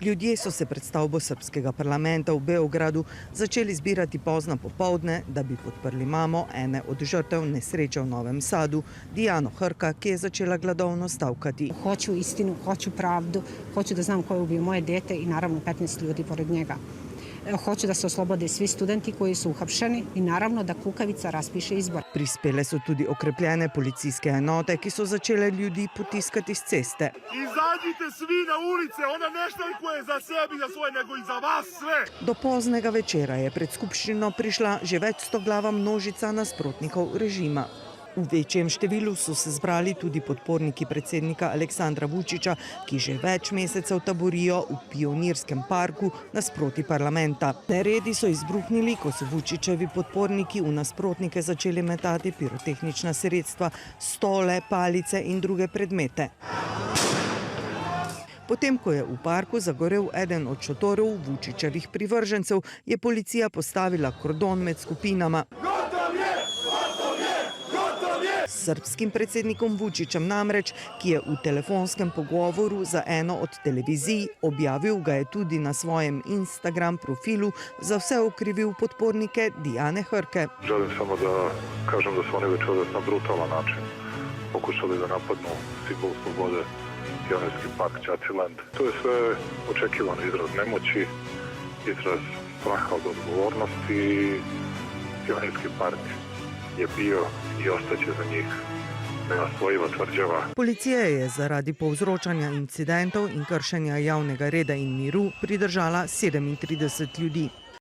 Ljudje so se pred stavbo srbskega parlamenta v Beogradu začeli zbirati pozno popoldne, da bi podprli mamo ene od žrtev nesreče v Novem Sadu, Dijano Hrka, ki je začela gladovno stavkati. Hoću istinu, hoću pravdu, hoću da znam ko je ubio moje dete i naravno 15 ljudi pored njega. Hoću da se oslobode svi studenti koji su uhapšeni i naravno da Kukavica raspiše izbor. Prispele so tudi okrepljene policijske enote, ki so začele ljudi potiskati s ceste. Izađite svi na ulice, ona ne štrajkuje za sebi, za svoje, nego i za vas sve. Do poznega večera je pred skupščino prišla že več stoglava množica nasprotnikov režima. V večjem številu so se zbrali tudi podporniki predsednika Aleksandra Vučića, ki že več mesecev taborijo v Pionirskem parku nasproti parlamenta. Neredi so izbruhnili, ko so Vučićevi podporniki v nasprotnike začeli metati pirotehnična sredstva, stole, palice in druge predmete. Potem, ko je v parku zagorel eden od šotorov Vučićevih privržencev, je policija postavila kordon med skupinama. S srbskim predsednikom Vučićem namreč, ki je v telefonskem pogovoru za eno od televizij, objavil ga je tudi na svojem Instagram profilu, za vse okrivil podpornike Dijane Hrke. Želim samo da kažem da su oni večeras na brutalan način pokušali da napadnu simbol slobode Pionirski park Ćatiland. To je sve očekivano izraz nemoći, izraz straha od odgovornosti. Pionirski park je bio i ostaće za njih neosvojiva tvrđava. Policija je zaradi povzročanja incidentov in kršenja javnega reda in miru pridržala 37 ljudi.